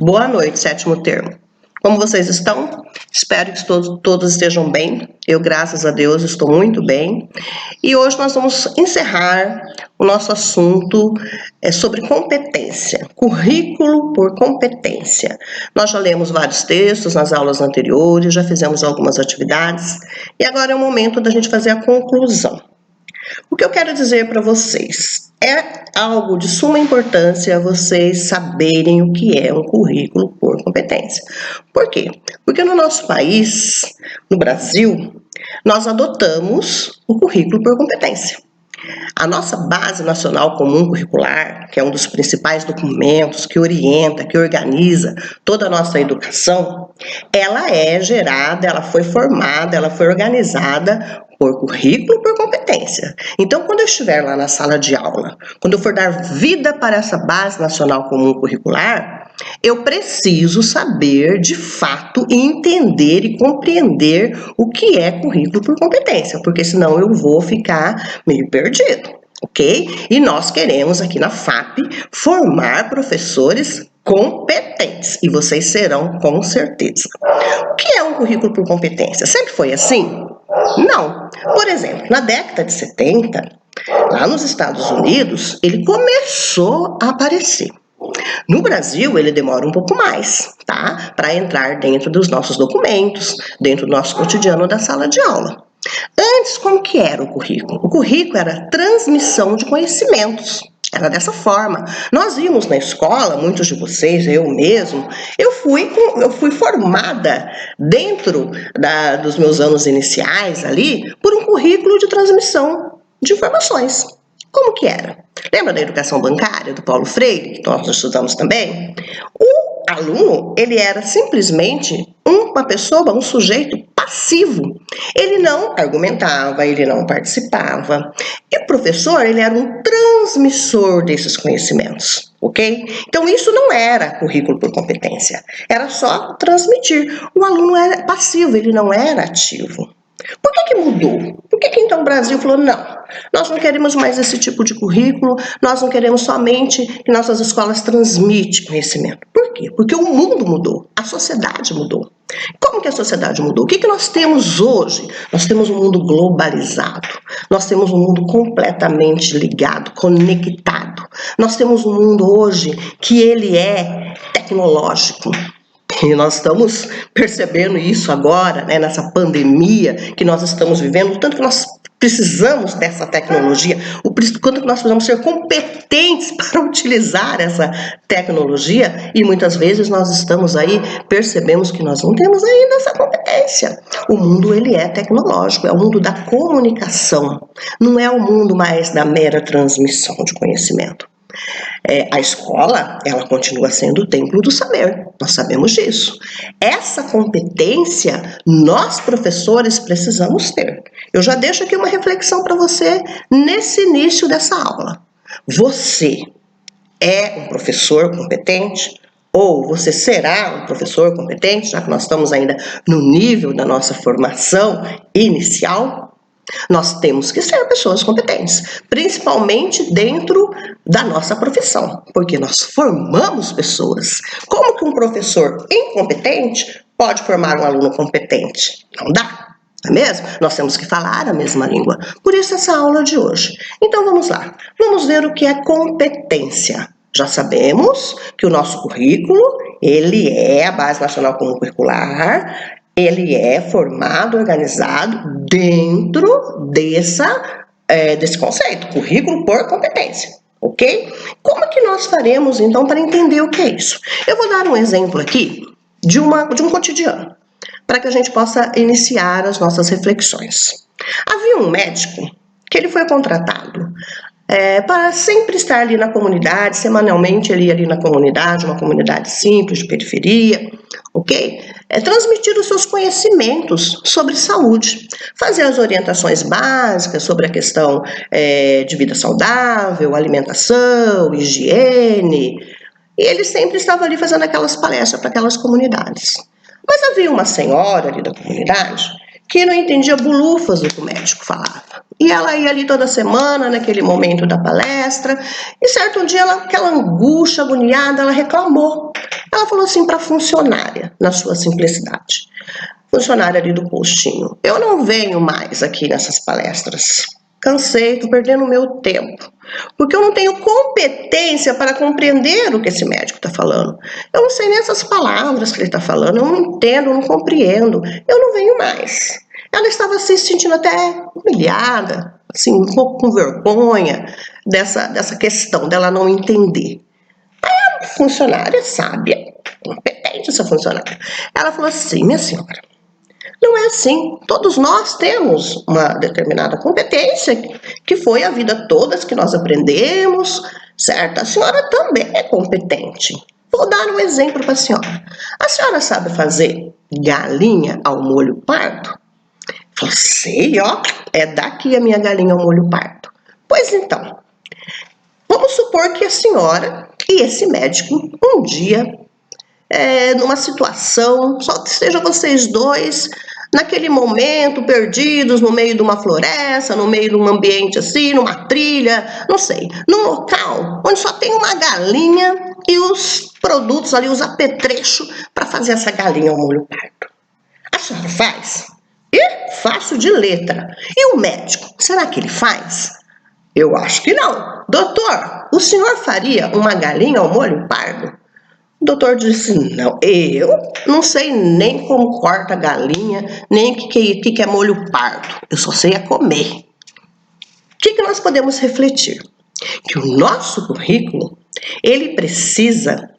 Boa noite, sétimo termo. Como vocês estão? Espero que todos estejam bem. Eu, graças a Deus, estou muito bem. E hoje nós vamos encerrar o nosso assunto sobre competência, currículo por competência. Nós já lemos vários textos nas aulas anteriores, já fizemos algumas atividades e agora é o momento da gente fazer a conclusão. O que eu quero dizer para vocês é algo de suma importância vocês saberem o que é um currículo por competência. Por quê? Porque no nosso país, no Brasil, nós adotamos o currículo por competência. A nossa Base Nacional Comum Curricular, que é um dos principais documentos que orienta, que organiza toda a nossa educação, ela é gerada, ela foi formada, ela foi organizada por currículo por competência. Então, quando eu estiver lá na sala de aula, quando eu for dar vida para essa Base Nacional Comum Curricular, eu preciso saber, de fato, entender e compreender o que é currículo por competência, porque senão eu vou ficar meio perdido, ok? E nós queremos aqui na FAP formar professores competentes, e vocês serão com certeza. O que é um currículo por competência? Sempre foi assim? Não. Por exemplo, na década de 70, lá nos Estados Unidos, ele começou a aparecer. No Brasil, ele demora um pouco mais, tá? Para entrar dentro dos nossos documentos, dentro do nosso cotidiano da sala de aula. Antes, como que era o currículo? O currículo era transmissão de conhecimentos. Era dessa forma. Nós vimos na escola, muitos de vocês, eu mesmo, eu fui formada dentro dos meus anos iniciais ali por um currículo de transmissão de informações. Como que era? Lembra da educação bancária, do Paulo Freire, que nós estudamos também? O aluno, ele era simplesmente uma pessoa, um sujeito passivo. Ele não argumentava, ele não participava. E o professor, ele era um transmissor desses conhecimentos, ok? Então, isso não era currículo por competência, era só transmitir. O aluno era passivo, ele não era ativo. Por que mudou? Por que então o Brasil falou, não, nós não queremos mais esse tipo de currículo, nós não queremos somente que nossas escolas transmitem conhecimento. Por quê? Porque o mundo mudou, a sociedade mudou. Como que a sociedade mudou? O que nós temos hoje? Nós temos um mundo globalizado, nós temos um mundo completamente ligado, conectado. Nós temos um mundo hoje que ele é tecnológico. E nós estamos percebendo isso agora, né, nessa pandemia que nós estamos vivendo, o tanto que nós precisamos dessa tecnologia, o quanto que nós precisamos ser competentes para utilizar essa tecnologia, e muitas vezes nós estamos aí, percebemos que nós não temos ainda essa competência. O mundo, ele é tecnológico, é o mundo da comunicação, não é o mundo mais da mera transmissão de conhecimento. A escola, ela continua sendo o templo do saber, nós sabemos disso. Essa competência, nós professores precisamos ter. Eu já deixo aqui uma reflexão para você nesse início dessa aula. Você é um professor competente? Ou você será um professor competente, já que nós estamos ainda no nível da nossa formação inicial? Nós temos que ser pessoas competentes, principalmente dentro da nossa profissão, porque nós formamos pessoas. Como que um professor incompetente pode formar um aluno competente? Não dá, não é mesmo? Nós temos que falar a mesma língua. Por isso essa aula de hoje. Então vamos lá, vamos ver o que é competência. Já sabemos que o nosso currículo, ele é a Base Nacional Comum Curricular, ele é formado, organizado dentro desse conceito, currículo por competência, ok? Como que nós faremos, então, para entender o que é isso? Eu vou dar um exemplo aqui de um cotidiano, para que a gente possa iniciar as nossas reflexões. Havia um médico que ele foi contratado para sempre estar ali na comunidade, semanalmente ele ia ali na comunidade, uma comunidade simples, de periferia, ok? Transmitir os seus conhecimentos sobre saúde, fazer as orientações básicas sobre a questão de vida saudável, alimentação, higiene, e ele sempre estava ali fazendo aquelas palestras para aquelas comunidades. Mas havia uma senhora ali da comunidade que não entendia bulufas do que o médico falava. E ela ia ali toda semana, naquele momento da palestra, e certo dia, aquela angústia, agoniada, ela reclamou Ela falou assim para a funcionária, na sua simplicidade. Funcionária ali do postinho. Eu não venho mais aqui nessas palestras. Cansei, estou perdendo o meu tempo. Porque eu não tenho competência para compreender o que esse médico está falando. Eu não sei nem essas palavras que ele está falando. Eu não entendo, eu não compreendo. Eu não venho mais. Ela estava se sentindo até humilhada, assim, um pouco com vergonha dessa questão dela não entender. A funcionária sábia, competente essa funcionária, ela falou assim: minha senhora, não é assim. Todos nós temos uma determinada competência que foi a vida toda que nós aprendemos, certo? A senhora também é competente. Vou dar um exemplo para a senhora. A senhora sabe fazer galinha ao molho pardo? Falei, sei, ó, é daqui a minha galinha ao molho pardo. Pois então, vamos supor que a senhora e esse médico um dia, numa situação, só que seja vocês dois, naquele momento, perdidos no meio de uma floresta, no meio de um ambiente assim, numa trilha, não sei, num local onde só tem uma galinha e os produtos ali, os apetrechos para fazer essa galinha ao molho pardo. A senhora faz? Faço de letra. E o médico, será que ele faz? Eu acho que não. Doutor, o senhor faria uma galinha ao molho pardo? O doutor disse, não, eu não sei nem como corta a galinha, nem o que é molho pardo. Eu só sei é comer. O que nós podemos refletir? Que o nosso currículo, ele precisa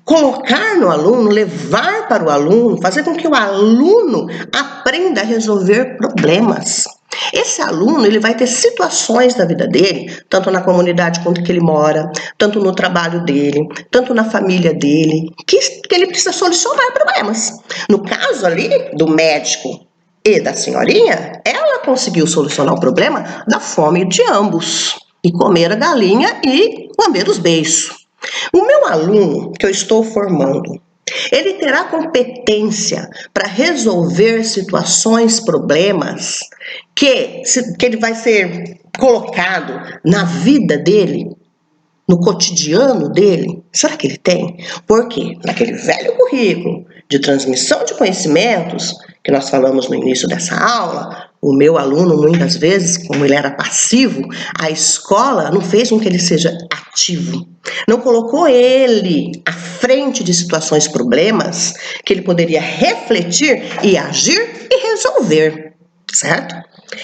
colocar no aluno, levar para o aluno, fazer com que o aluno aprenda a resolver problemas. Esse aluno, ele vai ter situações da vida dele, tanto na comunidade quanto que ele mora, tanto no trabalho dele, tanto na família dele, que ele precisa solucionar problemas. No caso ali do médico e da senhorinha, ela conseguiu solucionar o problema da fome de ambos, e comer a galinha e lamber os beiços. O meu aluno que eu estou formando, ele terá competência para resolver situações, problemas que ele vai ser colocado na vida dele, no cotidiano dele? Será que ele tem? Porque naquele velho currículo de transmissão de conhecimentos que nós falamos no início dessa aula, o meu aluno, muitas vezes, como ele era passivo, a escola não fez com que ele seja ativo. Não colocou ele à frente de situações, problemas, que ele poderia refletir e agir e resolver, certo?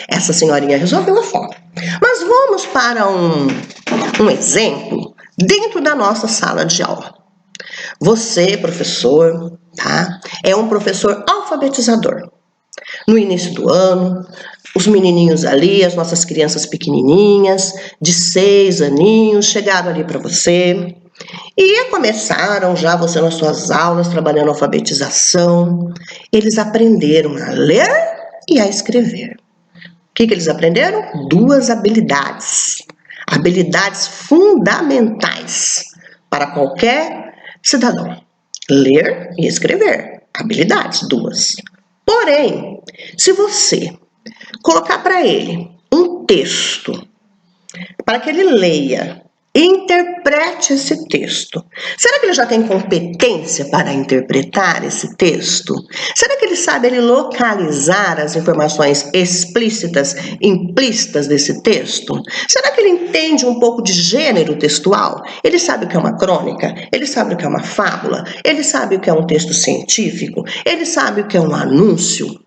Essa senhorinha resolveu a fome. Mas vamos para um exemplo dentro da nossa sala de aula. Você, professor, tá? É um professor alfabetizador. No início do ano, os menininhos ali, as nossas crianças pequenininhas, de 6 aninhos, chegaram ali para você e começaram já você nas suas aulas, trabalhando alfabetização. Eles aprenderam a ler e a escrever. O que eles aprenderam? 2 habilidades. Habilidades fundamentais para qualquer cidadão. Ler e escrever. Habilidades, 2. Porém, se você colocar para ele um texto, para que ele leia e interprete esse texto, será que ele já tem competência para interpretar esse texto? Será que ele sabe localizar as informações explícitas, implícitas desse texto? Será que ele entende um pouco de gênero textual? Ele sabe o que é uma crônica? Ele sabe o que é uma fábula? Ele sabe o que é um texto científico? Ele sabe o que é um anúncio?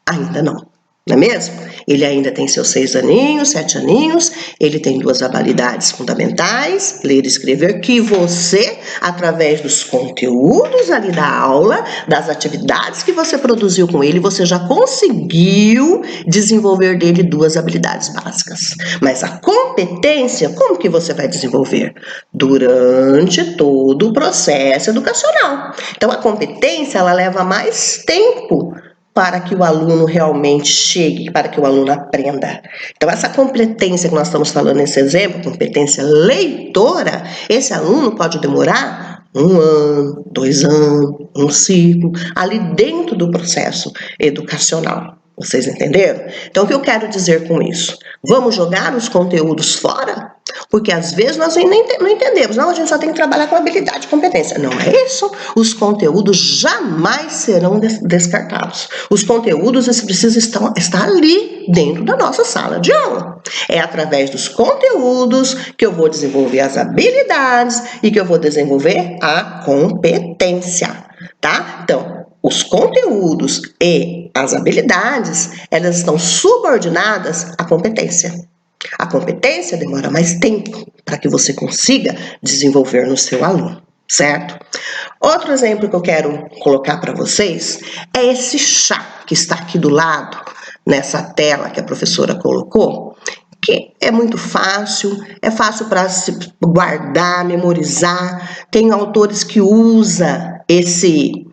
Ainda não. Não é mesmo? Ele ainda tem seus 6 aninhos, 7 aninhos, ele tem 2 habilidades fundamentais, ler e escrever, que você, através dos conteúdos ali da aula, das atividades que você produziu com ele, você já conseguiu desenvolver dele 2 habilidades básicas. Mas a competência, como que você vai desenvolver? Durante todo o processo educacional. Então, a competência, ela leva mais tempo para que o aluno realmente chegue, para que o aluno aprenda. Então, essa competência que nós estamos falando nesse exemplo, competência leitora, esse aluno pode demorar 1 ano, 2 anos, um ciclo, ali dentro do processo educacional. Vocês entenderam? Então, o que eu quero dizer com isso? Vamos jogar os conteúdos fora? Porque às vezes nós não entendemos. Não, a gente só tem que trabalhar com habilidade e competência. Não é isso. Os conteúdos jamais serão descartados. Os conteúdos precisam estar ali dentro da nossa sala de aula. É através dos conteúdos que eu vou desenvolver as habilidades e que eu vou desenvolver a competência, tá? Então, os conteúdos e as habilidades, elas estão subordinadas à competência. A competência demora mais tempo para que você consiga desenvolver no seu aluno, certo? Outro exemplo que eu quero colocar para vocês é esse chá que está aqui do lado, nessa tela que a professora colocou, que é muito fácil, é fácil para se guardar, memorizar. Tem autores que usam esse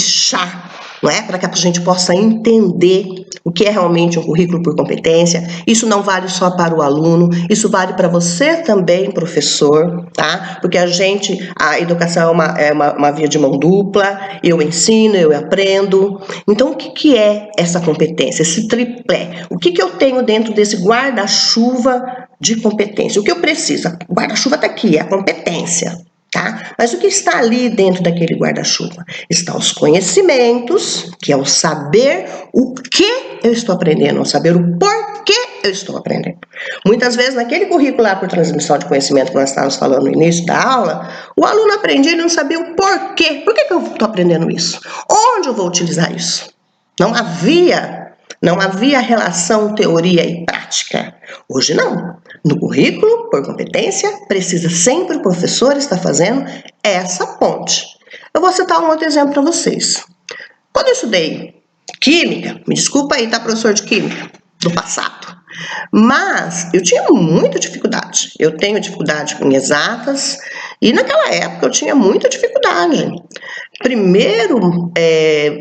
chá, não é? Para que a gente possa entender o que é realmente um currículo por competência. Isso não vale só para o aluno, isso vale para você também, professor, tá? Porque a educação é uma via de mão dupla, eu ensino, eu aprendo. Então, o que é essa competência, esse tripé? O que eu tenho dentro desse guarda-chuva de competência? O que eu preciso? O guarda-chuva está aqui, é a competência. Tá? Mas o que está ali dentro daquele guarda-chuva? Estão os conhecimentos, que é o saber o que eu estou aprendendo, o saber o porquê eu estou aprendendo. Muitas vezes, naquele currículo lá por transmissão de conhecimento que nós estávamos falando no início da aula, o aluno aprendia e não sabia o porquê. Por que eu estou aprendendo isso? Onde eu vou utilizar isso? Não havia relação teoria e prática. Hoje não. No currículo, por competência, precisa sempre o professor estar fazendo essa ponte. Eu vou citar um outro exemplo para vocês. Quando eu estudei química, me desculpa aí, tá, professor de química, do passado, mas eu tinha muita dificuldade. Eu tenho dificuldade com exatas e naquela época eu tinha muita dificuldade. Primeiro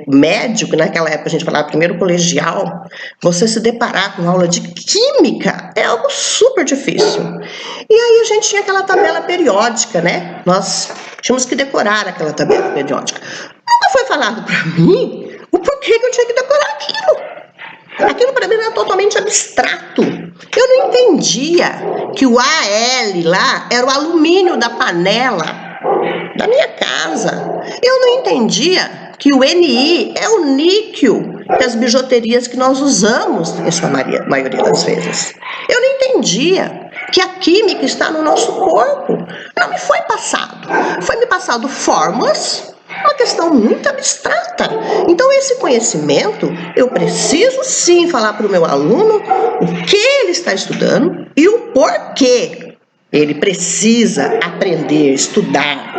médico, naquela época a gente falava primeiro colegial, você se deparar com aula de química é algo super difícil. E aí a gente tinha aquela tabela periódica, né? Nós tínhamos que decorar aquela tabela periódica. Nunca foi falado para mim o porquê que eu tinha que decorar aquilo. Aquilo para mim era totalmente abstrato. Eu não entendia que o AL lá era o alumínio da panela da minha casa. Eu não entendia que o NI é o níquel das bijuterias que nós usamos, em sua maioria das vezes. Eu não entendia que a química está no nosso corpo. Não me foi passado. Foi me passado fórmulas, uma questão muito abstrata. Então, esse conhecimento, eu preciso sim falar para o meu aluno o que ele está estudando e o porquê ele precisa aprender, estudar.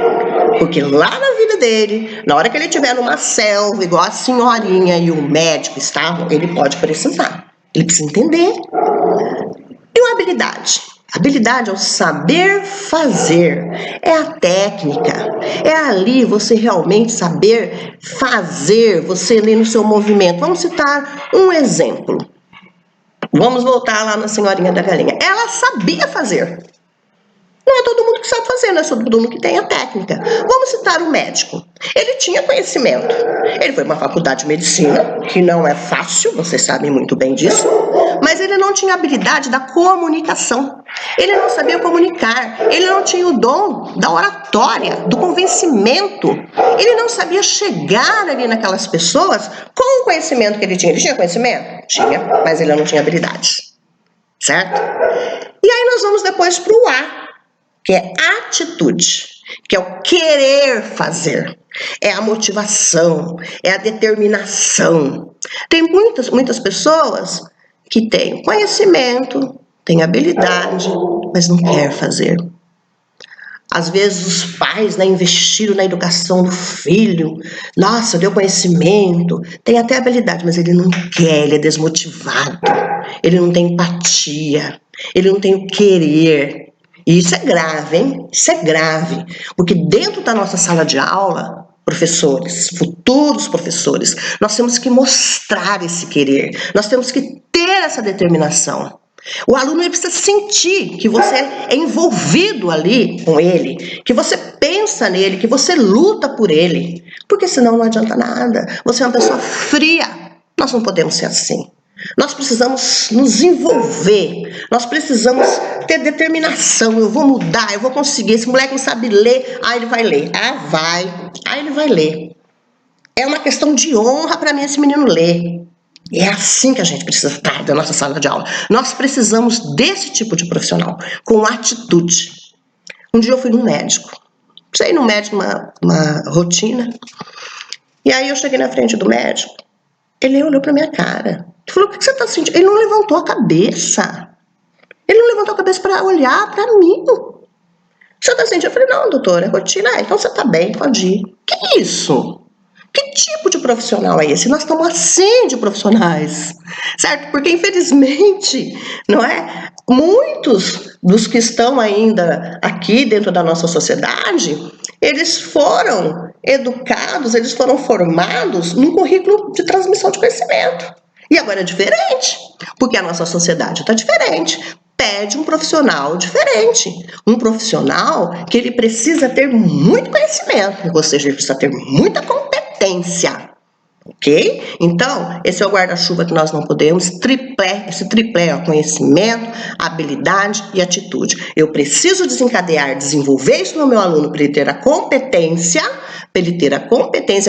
Porque lá na vida dele, na hora que ele estiver numa selva, igual a senhorinha e o médico estavam, ele pode precisar. Ele precisa entender. E uma habilidade? Habilidade é o saber fazer, é a técnica, é ali você realmente saber fazer, você ali no seu movimento. Vamos citar um exemplo. Vamos voltar lá na senhorinha da galinha. Ela sabia fazer. Não é todo mundo que sabe fazer, não é todo mundo que tem a técnica. Vamos citar o médico. Ele tinha conhecimento. Ele foi para uma faculdade de medicina, que não é fácil, vocês sabem muito bem disso, mas ele não tinha habilidade da comunicação. Ele não sabia comunicar. Ele não tinha o dom da oratória, do convencimento. Ele não sabia chegar ali naquelas pessoas com o conhecimento que ele tinha. Ele tinha conhecimento? Tinha, mas ele não tinha habilidades. Certo? E aí nós vamos depois para o A, que é atitude, que é o querer fazer, é a motivação, é a determinação. Tem muitas pessoas que têm conhecimento, têm habilidade, mas não quer fazer. Às vezes os pais, né, investiram na educação do filho, nossa, deu conhecimento, tem até habilidade, mas ele não quer, ele é desmotivado, ele não tem empatia, ele não tem o querer. E isso é grave, hein? Isso é grave, porque dentro da nossa sala de aula, professores, futuros professores, nós temos que mostrar esse querer, nós temos que ter essa determinação. O aluno precisa sentir que você é envolvido ali com ele, que você pensa nele, que você luta por ele, porque senão não adianta nada. Você é uma pessoa fria, Nós não podemos ser assim. Nós precisamos nos envolver, nós precisamos ter determinação. Eu vou mudar, eu vou conseguir. Esse moleque não sabe ler, ele vai ler. Ele vai ler. É uma questão de honra para mim esse menino ler. É assim que a gente precisa estar da nossa sala de aula. Nós precisamos desse tipo de profissional, com atitude. Um dia eu fui num médico. Precisei ir num médico, uma rotina. E aí eu cheguei na frente do médico. Ele olhou pra minha cara. Ele falou, o que você tá sentindo? Ele não levantou a cabeça. Ele não levantou a cabeça para olhar pra mim. Você tá sentindo? Eu falei, não, doutora, é rotina. Então você tá bem, pode ir. Que isso? Que tipo de profissional é esse? Nós estamos assim de profissionais, certo? Porque, infelizmente, não é? Muitos dos que estão ainda aqui dentro da nossa sociedade, eles foram educados, eles foram formados num currículo de transmissão de conhecimento. E agora é diferente, porque a nossa sociedade está diferente. Pede um profissional diferente, um profissional que ele precisa ter muito conhecimento, ou seja, ele precisa ter muita competência, ok? Então, esse é o guarda-chuva que nós não podemos, esse tripé, conhecimento, habilidade e atitude. Eu preciso desenvolver isso no meu aluno para ele ter a competência,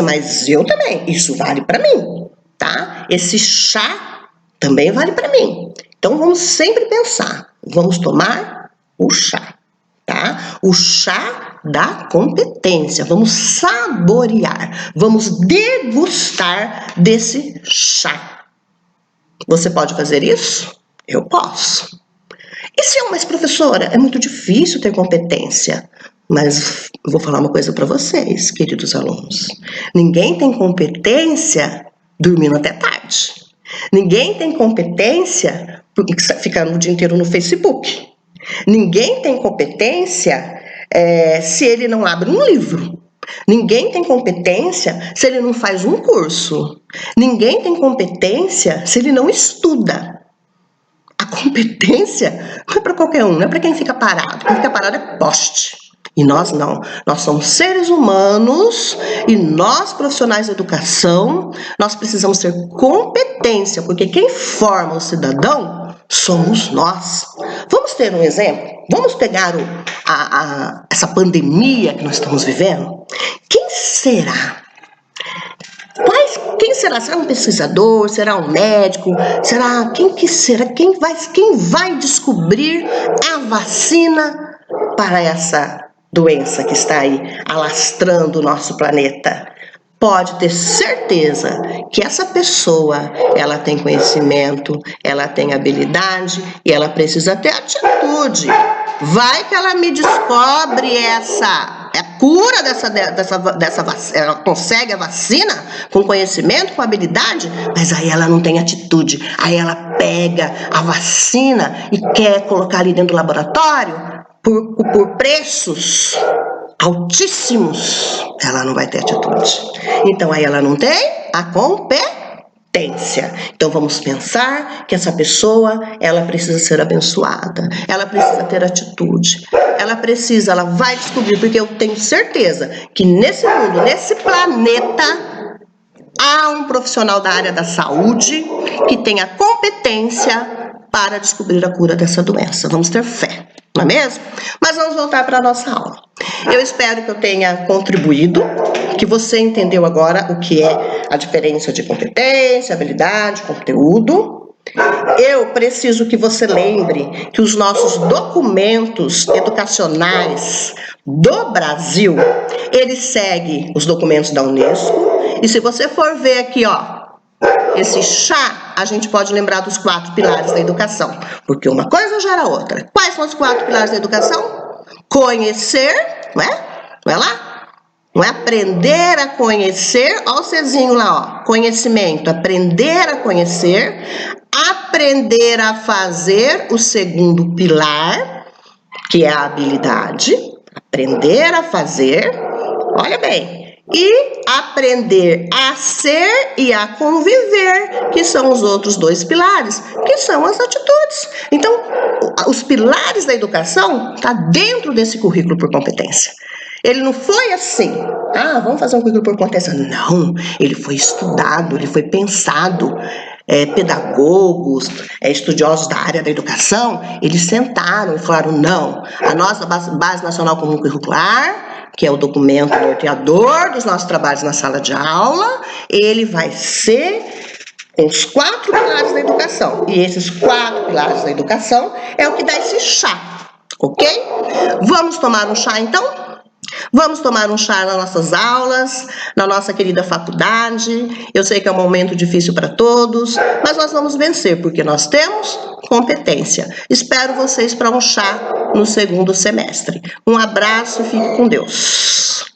mas eu também, isso vale para mim, tá? Esse chá também vale para mim. Então, vamos sempre pensar, vamos tomar o chá, tá? O chá da competência, vamos saborear, vamos degustar desse chá. Você pode fazer isso? Eu posso. E se mas professora, é muito difícil ter competência. Mas eu vou falar uma coisa para vocês, queridos alunos. Ninguém tem competência dormindo até tarde. Ninguém tem competência porque fica o dia inteiro no Facebook. Ninguém tem competência se ele não abre um livro. Ninguém tem competência se ele não faz um curso. Ninguém tem competência se ele não estuda. A competência não é para qualquer um, não é para quem fica parado. Quem fica parado é poste. E nós não, nós somos seres humanos e nós, profissionais da educação, nós precisamos ter competência, porque quem forma o cidadão somos nós. Vamos ter um exemplo? Vamos pegar essa pandemia que nós estamos vivendo? Quem será? Quem será? Será um pesquisador? Será um médico? Será? Quem será? Quem vai descobrir a vacina para essa doença que está aí alastrando o nosso planeta? Pode ter certeza que essa pessoa, ela tem conhecimento, ela tem habilidade e ela precisa ter atitude. Vai que ela me descobre a cura dessa vacina, ela consegue a vacina com conhecimento, com habilidade, mas aí ela não tem atitude. Aí ela pega a vacina e quer colocar ali dentro do laboratório por preços altíssimos, ela não vai ter atitude. Então aí ela não tem a competência. Então vamos pensar que essa pessoa, ela precisa ser abençoada, ela precisa ter atitude, ela vai descobrir, porque eu tenho certeza que nesse mundo, nesse planeta, há um profissional da área da saúde que tem a competência para descobrir a cura dessa doença. Vamos ter fé, não é mesmo? Mas vamos voltar para a nossa aula. Eu espero que eu tenha contribuído, que você entendeu agora o que é a diferença de competência, habilidade, conteúdo. Eu preciso que você lembre que os nossos documentos educacionais do Brasil, eles seguem os documentos da Unesco. E se você for ver aqui, esse chá, a gente pode lembrar dos 4 pilares da educação, porque uma coisa gera outra. Quais são os 4 pilares da educação? Conhecer, não é? Não é lá? Não é aprender a conhecer, olha o Czinho lá, conhecimento, aprender a conhecer, aprender a fazer, o segundo pilar, que é a habilidade, aprender a fazer, olha bem, e aprender a ser e a conviver, que são os outros 2 pilares, que são as atitudes. Então, os pilares da educação estão dentro desse currículo por competência. Ele não foi assim, vamos fazer um currículo por conta dessa. Não, ele foi estudado, ele foi pensado. Pedagogos, estudiosos da área da educação, eles sentaram e falaram, não, a nossa Base Nacional Comum Curricular, que é o documento norteador dos nossos trabalhos na sala de aula, ele vai ser os 4 pilares da educação. E esses 4 pilares da educação é o que dá esse chá, ok? Vamos tomar um chá, então? Vamos tomar um chá nas nossas aulas, na nossa querida faculdade. Eu sei que é um momento difícil para todos, mas nós vamos vencer, porque nós temos competência. Espero vocês para um chá no segundo semestre. Um abraço e fique com Deus.